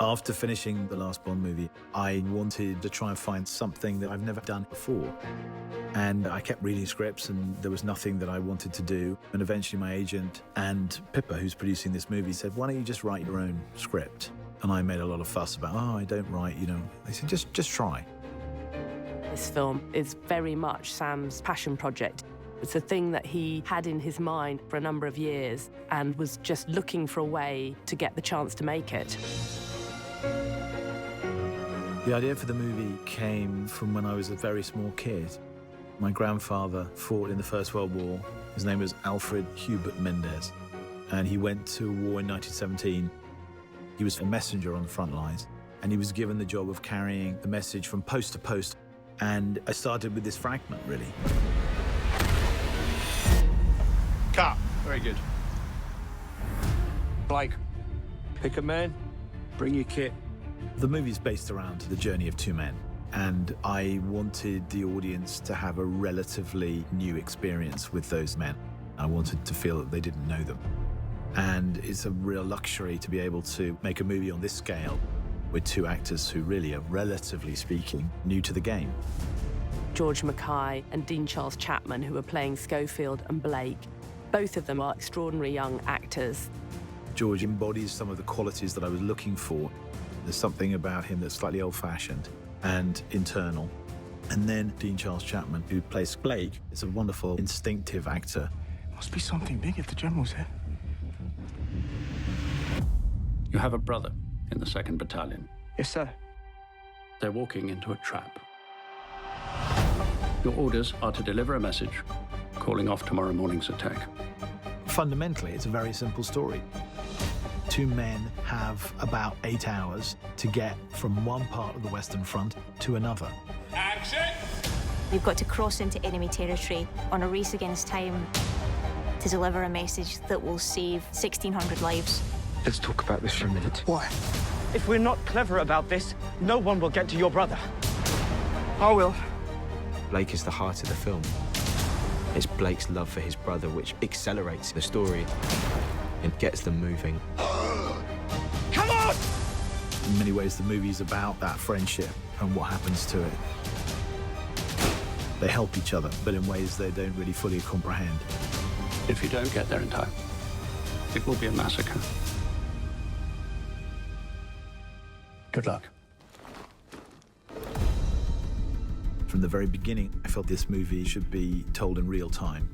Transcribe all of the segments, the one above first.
After finishing the last Bond movie, I wanted to try and find something that I've never done before. And I kept reading scripts and there was nothing that I wanted to do. And eventually my agent and Pippa, who's producing this movie, said, why don't you just write your own script? And I made a lot of fuss about, oh, I don't write, you know. They said, just try. This film is very much Sam's passion project. It's a thing that he had in his mind for a number of years and was just looking for a way to get the chance to make it. The idea for the movie came from when I was a very small kid. My grandfather fought in the First World War. His name was Alfred Hubert Mendez, and he went to war in 1917. He was a messenger on the front lines, and he was given the job of carrying the message from post to post. And I started with this fragment, really. Cut. Very good. Blake, pick a man, bring your kit. The movie's based around the journey of two men, and I wanted the audience to have a relatively new experience with those men. I wanted to feel that they didn't know them. And it's a real luxury to be able to make a movie on this scale with two actors who really are, relatively speaking, new to the game. George Mackay and Dean Charles Chapman, who are playing Schofield and Blake. Both of them are extraordinary young actors. George embodies some of the qualities that I was looking for. There's something about him that's slightly old-fashioned and internal. And then Dean Charles Chapman, who plays Blake, is a wonderful, instinctive actor. Must be something big if the General's here. You have a brother in the 2nd Battalion. Yes, sir. They're walking into a trap. Your orders are to deliver a message, calling off tomorrow morning's attack. Fundamentally, it's a very simple story. Two men have about 8 hours to get from one part of the Western Front to another. Action! You've got to cross into enemy territory on a race against time to deliver a message that will save 1,600 lives. Let's talk about this for a minute. Why? If we're not clever about this, no one will get to your brother. I will. Blake is the heart of the film. It's Blake's love for his brother which accelerates the story and gets them moving. Come on! In many ways, the movie's about that friendship and what happens to it. They help each other, but in ways they don't really fully comprehend. If you don't get there in time, it will be a massacre. Good luck. From the very beginning, I felt this movie should be told in real time.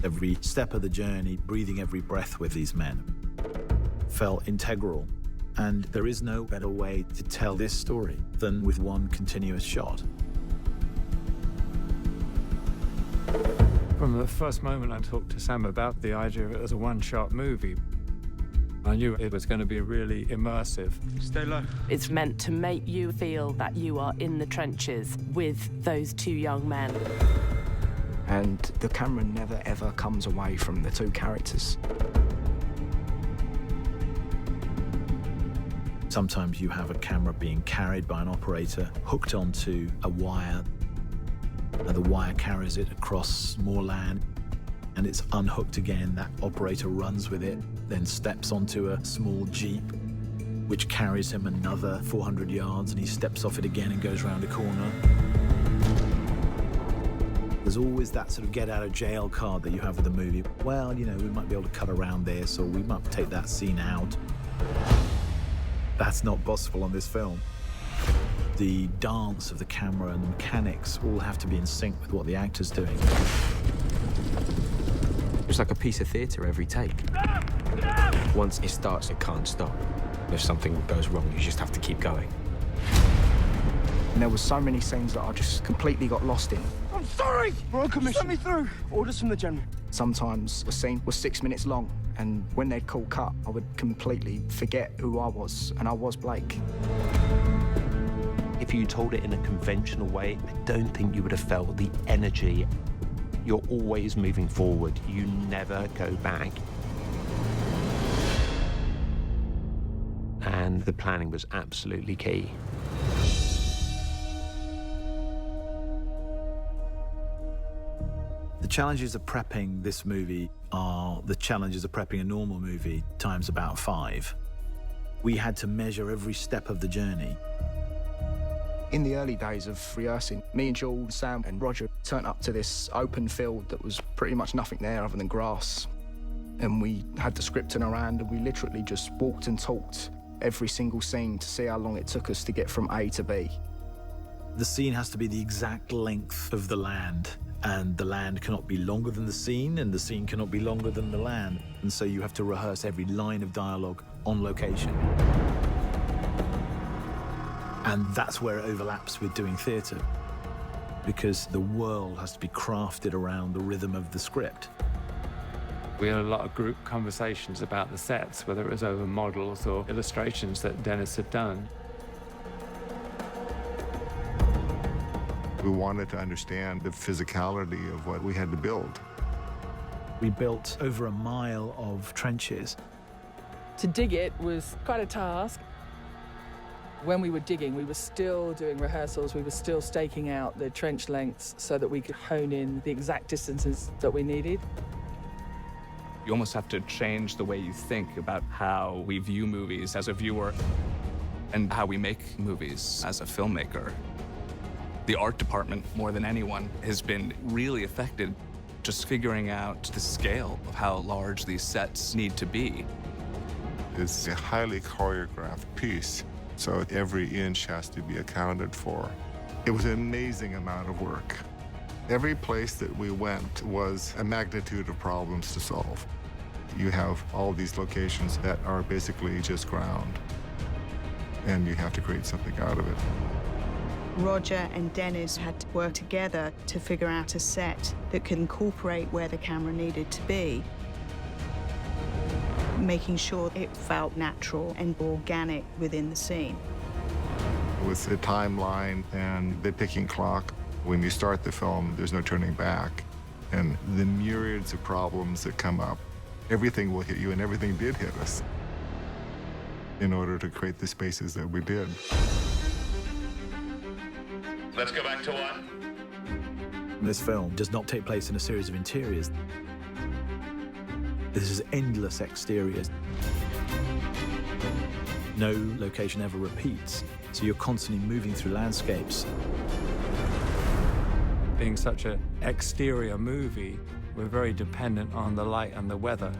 Every step of the journey, breathing every breath with these men, felt integral. And there is no better way to tell this story than with one continuous shot. From the first moment I talked to Sam about the idea of it as a one-shot movie, I knew it was going to be really immersive. Stay low. It's meant to make you feel that you are in the trenches with those two young men. And the camera never, ever comes away from the two characters. Sometimes you have a camera being carried by an operator, hooked onto a wire, and the wire carries it across more land, and it's unhooked again. That operator runs with it, then steps onto a small Jeep, which carries him another 400 yards, and he steps off it again and goes round a corner. There's always that sort of get-out-of-jail card that you have with the movie. Well, you know, we might be able to cut around this, or we might take that scene out. That's not possible on this film. The dance of the camera and the mechanics all have to be in sync with what the actor's doing. It's like a piece of theatre every take. Once it starts, it can't stop. If something goes wrong, you just have to keep going. And there were so many scenes that I just completely got lost in. I'm sorry! We're on commission. Let me through. Orders from the General. Sometimes a scene was 6 minutes long, and when they'd call cut, I would completely forget who I was, and I was Blake. If you told it in a conventional way, I don't think you would have felt the energy. You're always moving forward. You never go back. And the planning was absolutely key. The challenges of prepping this movie are the challenges of prepping a normal movie times about 5. We had to measure every step of the journey. In the early days of rehearsing, me and Jules, Sam and Roger turned up to this open field that was pretty much nothing there other than grass. And we had the script in our hand and we literally just walked and talked every single scene to see how long it took us to get from A to B. The scene has to be the exact length of the land, and the land cannot be longer than the scene, and the scene cannot be longer than the land. And so you have to rehearse every line of dialogue on location. And that's where it overlaps with doing theatre, because the world has to be crafted around the rhythm of the script. We had a lot of group conversations about the sets, whether it was over models or illustrations that Dennis had done. We wanted to understand the physicality of what we had to build. We built over a mile of trenches. To dig it was quite a task. When we were digging, we were still doing rehearsals, we were still staking out the trench lengths so that we could hone in the exact distances that we needed. You almost have to change the way you think about how we view movies as a viewer and how we make movies as a filmmaker. The art department, more than anyone, has been really affected just figuring out the scale of how large these sets need to be. It's a highly choreographed piece, so every inch has to be accounted for. It was an amazing amount of work. Every place that we went was a magnitude of problems to solve. You have all these locations that are basically just ground, and you have to create something out of it. Roger and Dennis had to work together to figure out a set that could incorporate where the camera needed to be, making sure it felt natural and organic within the scene. With the timeline and the ticking clock, when you start the film, there's no turning back. And the myriads of problems that come up, everything will hit you, and everything did hit us in order to create the spaces that we did. Let's go back to one. This film does not take place in a series of interiors. This is endless exteriors. No location ever repeats, so you're constantly moving through landscapes. Being such an exterior movie, we're very dependent on the light and the weather.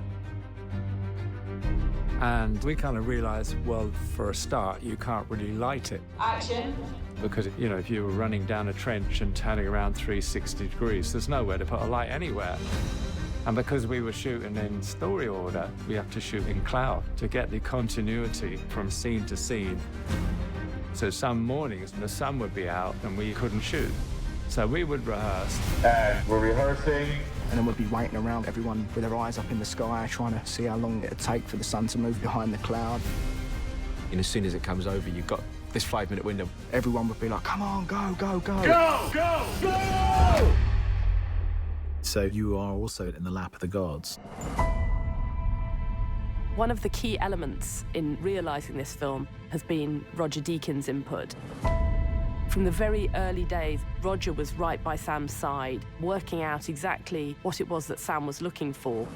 And we kind of realized, well, for a start, you can't really light it. Action. Because, you know, if you were running down a trench and turning around 360 degrees, there's nowhere to put a light anywhere. And because we were shooting in story order, we have to shoot in cloud to get the continuity from scene to scene. So some mornings the sun would be out and we couldn't shoot. So we would rehearse. And we're rehearsing. And then we'd be waiting around, everyone with their eyes up in the sky, trying to see how long it'd take for the sun to move behind the cloud. And as soon as it comes over, you've got this 5-minute window. Everyone would be like, come on, go, go, go. Go, go, go! So you are also in the lap of the gods. One of the key elements in realising this film has been Roger Deakins' input. From the very early days, Roger was right by Sam's side, working out exactly what it was that Sam was looking for.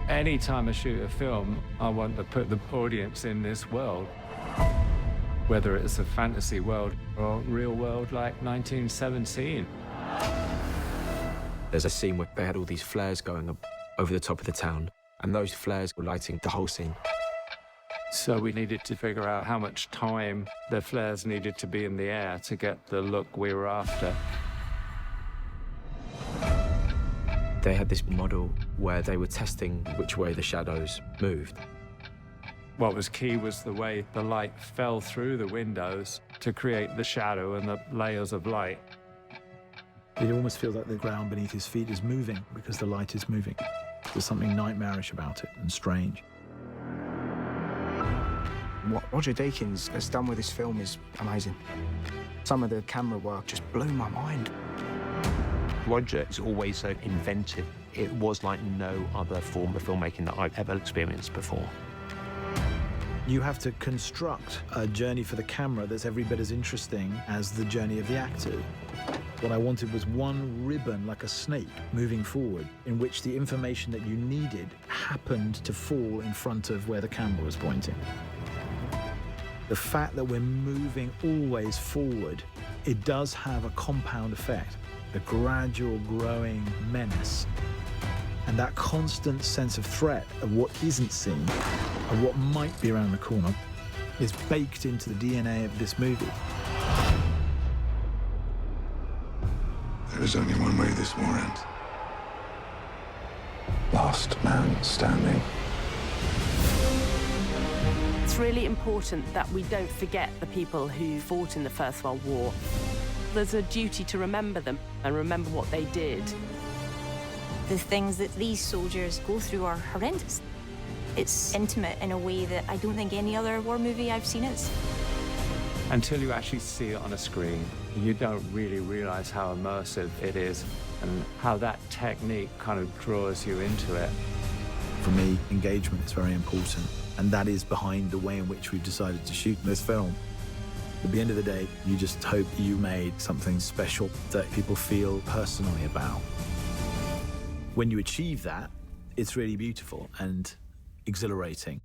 Anytime I shoot a film, I want to put the audience in this world. Whether it's a fantasy world or a real world like 1917. There's a scene where they had all these flares going up over the top of the town, and those flares were lighting the whole scene. So we needed to figure out how much time the flares needed to be in the air to get the look we were after. They had this model where they were testing which way the shadows moved. What was key was the way the light fell through the windows to create the shadow and the layers of light. It almost feels like the ground beneath his feet is moving because the light is moving. There's something nightmarish about it and strange. What Roger Deakins has done with this film is amazing. Some of the camera work just blew my mind. Roger is always so inventive. It was like no other form of filmmaking that I've ever experienced before. You have to construct a journey for the camera that's every bit as interesting as the journey of the actor. What I wanted was one ribbon, like a snake, moving forward, in which the information that you needed happened to fall in front of where the camera was pointing. The fact that we're moving always forward, it does have a compound effect, a gradual growing menace. And that constant sense of threat of what isn't seen, of what might be around the corner, is baked into the DNA of this movie. There is only one way this war ends. Last man standing. It's really important that we don't forget the people who fought in the First World War. There's a duty to remember them and remember what they did. The things that these soldiers go through are horrendous. It's intimate in a way that I don't think any other war movie I've seen is. Until you actually see it on a screen, you don't really realize how immersive it is and how that technique kind of draws you into it. For me, engagement is very important, and that is behind the way in which we've decided to shoot this film. At the end of the day, you just hope you made something special that people feel personally about. When you achieve that, it's really beautiful and exhilarating.